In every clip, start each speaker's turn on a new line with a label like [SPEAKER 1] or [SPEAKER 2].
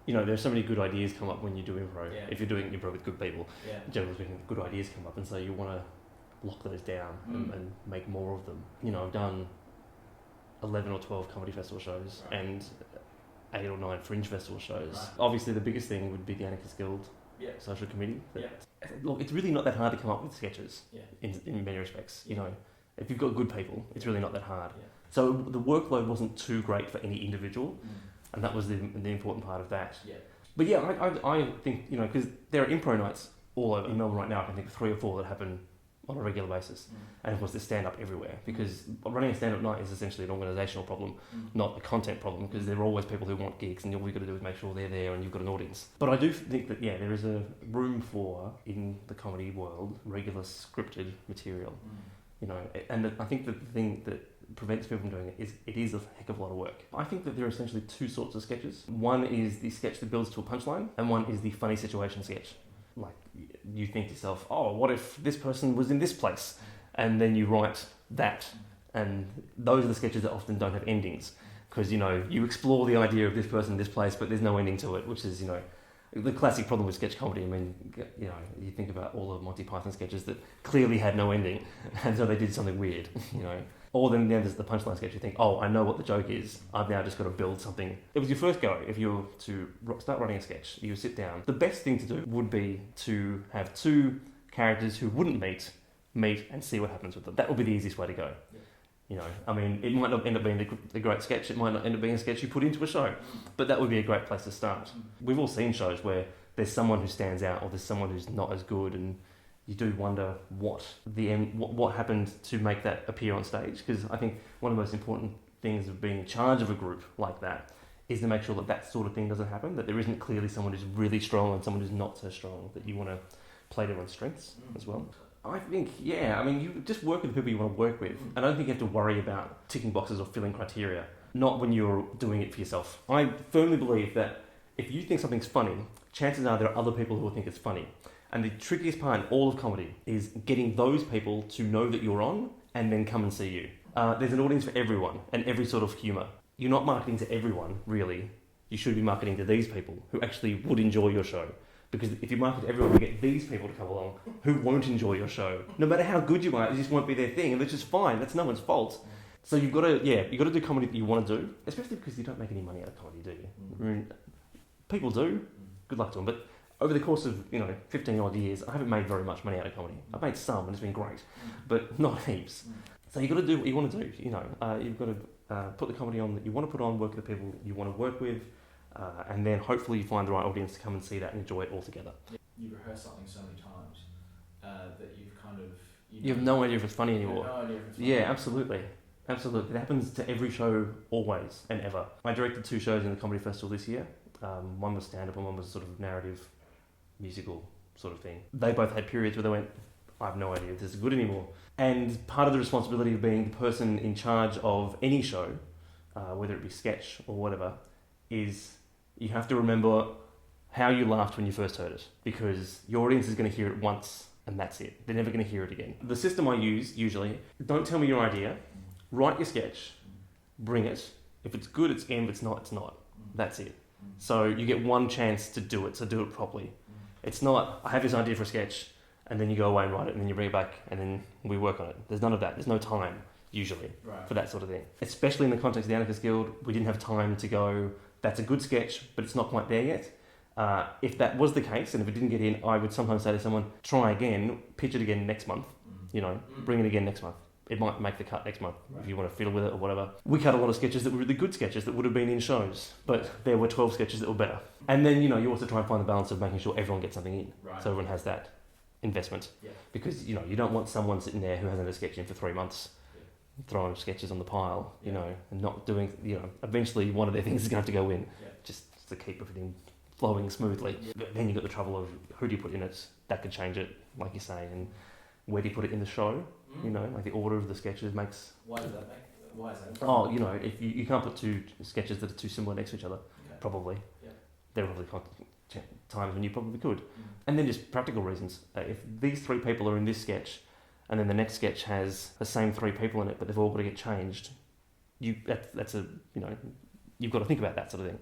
[SPEAKER 1] there's so many good ideas come up when you do improv.
[SPEAKER 2] Yeah.
[SPEAKER 1] If you're doing improv with good people,
[SPEAKER 2] Yeah.
[SPEAKER 1] generally speaking, good ideas come up, and so you want to lock those down and make more of them. I've done 11 or 12 comedy festival shows and 8 or 9 fringe festival shows.
[SPEAKER 2] Right.
[SPEAKER 1] Obviously, the biggest thing would be the Anarchist Guild social committee. Look, it's really not that hard to come up with sketches in many respects. If you've got good people, it's really not that hard.
[SPEAKER 2] Yeah.
[SPEAKER 1] So the workload wasn't too great for any individual, and that was the important part of that.
[SPEAKER 2] Yeah.
[SPEAKER 1] But yeah, I think, because there are improv nights all over in Melbourne right now. I can think of 3 or 4 that happen on a regular basis. And of course there's stand-up everywhere, because running a stand-up night is essentially an organisational problem, not a content problem, because there are always people who want gigs, and all you've got to do is make sure they're there and you've got an audience. But I do think that, there is a room for, in the comedy world, regular scripted material. And I think that the thing that prevents people from doing it is a heck of a lot of work. I think that there are essentially 2 sorts of sketches. One is the sketch that builds to a punchline, and one is the funny situation sketch. Like, you think to yourself, oh, what if this person was in this place? And then you write that. And those are the sketches that often don't have endings. Because, you explore the idea of this person in this place, but there's no ending to it, which is, the classic problem with sketch comedy. I mean, you think about all the Monty Python sketches that clearly had no ending, and so they did something weird, Or then there's the punchline sketch. You think, oh, I know what the joke is. I've now just got to build something. It was your first go. If you were to start writing a sketch, you sit down. The best thing to do would be to have 2 characters who wouldn't meet and see what happens with them. That would be the easiest way to go. I mean, it might not end up being the great sketch. It might not end up being a sketch you put into a show. But that would be a great place to start. We've all seen shows where there's someone who stands out, or there's someone who's not as good, and you do wonder what happened to make that appear on stage. Because I think one of the most important things of being in charge of a group like that is to make sure that sort of thing doesn't happen, that there isn't clearly someone who's really strong and someone who's not so strong, that you want to play to everyone's strengths as well. I think, you just work with the people you want to work with. I don't think you have to worry about ticking boxes or filling criteria, not when you're doing it for yourself. I firmly believe that if you think something's funny, chances are there are other people who will think it's funny. And the trickiest part in all of comedy is getting those people to know that you're on and then come and see you. There's an audience for everyone and every sort of humour. You're not marketing to everyone, really. You should be marketing to these people who actually would enjoy your show. Because if you market to everyone, you get these people to come along who won't enjoy your show. No matter how good you are, it just won't be their thing, and which is fine. That's no one's fault. So you've got to do comedy that you want to do, especially because you don't make any money out of comedy, do you? I mean, people do. Good luck to them. But over the course of 15 odd years, I haven't made very much money out of comedy. I've made some, and it's been great, but not heaps. So you've got to do what you want to do. You've got to put the comedy on that you want to put on, work with the people you want to work with. And then hopefully you find the right audience to come and see that and enjoy it all together.
[SPEAKER 2] You rehearse something so many times that you've kind of...
[SPEAKER 1] You have no idea if it's funny anymore.
[SPEAKER 2] No idea if it's funny.
[SPEAKER 1] Yeah, absolutely. It happens to every show, always and ever. I directed 2 shows in the Comedy Festival this year. One was stand-up and one was sort of narrative, musical sort of thing. They both had periods where they went, I have no idea if this is good anymore. And part of the responsibility of being the person in charge of any show, whether it be sketch or whatever, is... you have to remember how you laughed when you first heard it, because your audience is going to hear it once and that's it. They're never going to hear it again. The system I use, usually, don't tell me your idea, write your sketch, bring it. If it's good, it's in. If it's not, it's not. That's it. So you get one chance to do it, so do it properly. It's not, I have this idea for a sketch, and then you go away and write it, and then you bring it back, and then we work on it. There's none of that. There's no time, usually, for that sort of thing. Especially in the context of the Anarchist Guild, we didn't have time to go... that's a good sketch, but it's not quite there yet. If that was the case, and if it didn't get in, I would sometimes say to someone, try again, pitch it again next month, bring it again next month. It might make the cut next month if you want to fiddle with it or whatever. We cut a lot of sketches that were really good sketches that would have been in shows, but there were 12 sketches that were better. And then, you also try and find the balance of making sure everyone gets something in, so everyone has that investment. Yeah. Because, you don't want someone sitting there who hasn't had a sketch in for 3 months, throwing sketches on the pile, and not doing, eventually one of their things is going to have to go in, just to keep everything flowing smoothly. But then you've got the trouble of who do you put in it, that could change it, like you say, and where do you put it in the show, like the order of the sketches makes...
[SPEAKER 2] Why does that make... Why is that?
[SPEAKER 1] Oh, if you can't put 2 sketches that are too similar next to each other, probably. Yeah. There are probably times when you probably could. And then just practical reasons. If these 3 people are in this sketch, and then the next sketch has the same 3 people in it, but they've all got to get changed, you've got to think about that sort of thing.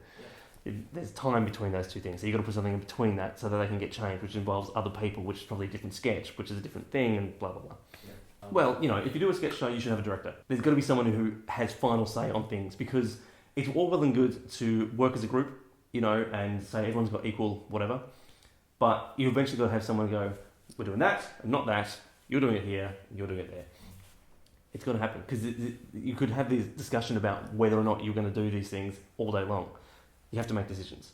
[SPEAKER 1] there's time between those two things. So you've got to put something in between that so that they can get changed, which involves other people, which is probably a different sketch, which is a different thing, and blah, blah, blah.
[SPEAKER 2] Yeah.
[SPEAKER 1] Well, if you do a sketch show, you should have a director. There's got to be someone who has final say on things, because it's all well and good to work as a group, and say everyone's got equal whatever, but you eventually got to have someone go, we're doing that, and not that, you're doing it here, you're doing it there. It's got to happen, because you could have this discussion about whether or not you're going to do these things all day long. You have to make decisions.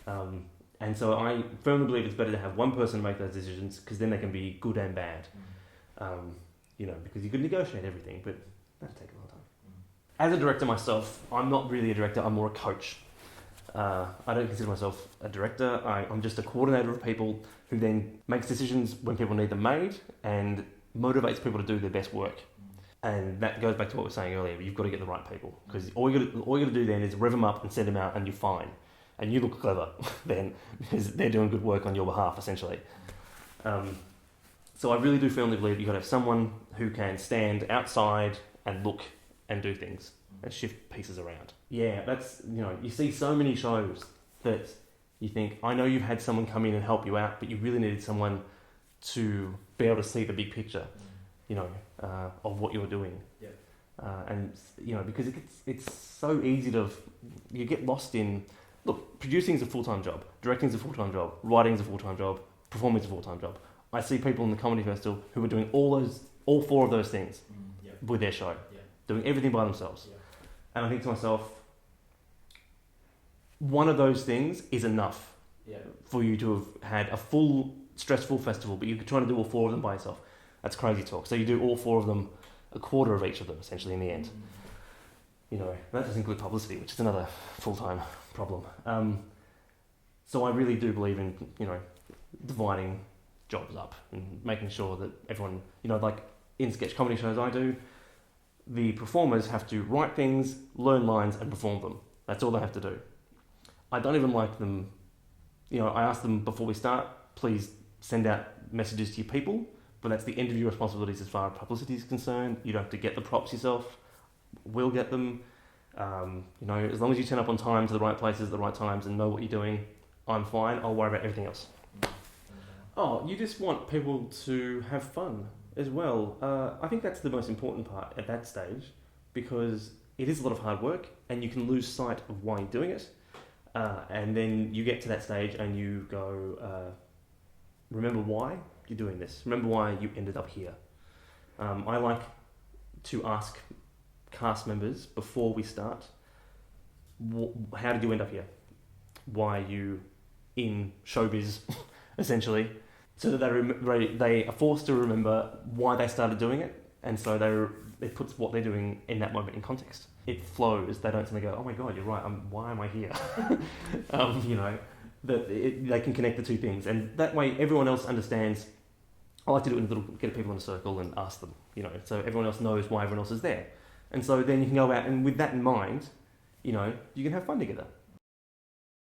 [SPEAKER 1] And so I firmly believe it's better to have one person make those decisions, because then they can be good and bad. Because you could negotiate everything, but that'd take a long time. As a director myself, I'm not really a director, I'm more a coach. I don't consider myself a director, I'm just a coordinator of people who then makes decisions when people need them made and motivates people to do their best work. And that goes back to what we were saying earlier, you've got to get the right people, because all you got to do then is rev them up and send them out, and you're fine. And you look clever then, because they're doing good work on your behalf, essentially. So I really do firmly believe you've got to have someone who can stand outside and look and do things and shift pieces around. Yeah, that's, you see so many shows that you think, I know you've had someone come in and help you out, but you really needed someone to be able to see the big picture, of what you're doing.
[SPEAKER 2] Yeah.
[SPEAKER 1] Because it's so easy you get lost in, look, producing is a full-time job, directing is a full-time job, writing is a full-time job, performing is a full-time job. I see people in the comedy festival who are doing all four of those things with their show, doing everything by themselves. Yeah. And I think to myself, one of those things is enough for you to have had a full, stressful festival, but you're trying to do all four of them by yourself. That's crazy talk. So you do all four of them, a quarter of each of them, essentially, in the end. That doesn't include publicity, which is another full-time problem. So I really do believe in, dividing jobs up and making sure that everyone, like in sketch comedy shows I do, the performers have to write things, learn lines, and perform them. That's all they have to do. I don't even like them, I ask them before we start, please send out messages to your people, but that's the end of your responsibilities as far as publicity is concerned. You don't have to get the props yourself. We'll get them. As long as you turn up on time to the right places at the right times and know what you're doing, I'm fine. I'll worry about everything else. Oh, you just want people to have fun as well. I think that's the most important part at that stage, because it is a lot of hard work and you can lose sight of why you're doing it. And then you get to that stage and you go, remember why you're doing this. Remember why you ended up here. I like to ask cast members before we start, how did you end up here? Why are you in showbiz, essentially? So that they are forced to remember why they started doing it, and so it puts what they're doing in that moment in context. It flows. They don't suddenly go, oh my God, you're right, why am I here? They can connect the two things, and that way everyone else understands. I like to do it in get people in a circle and ask them, so everyone else knows why everyone else is there. And so then you can go out, and with that in mind, you can have fun together.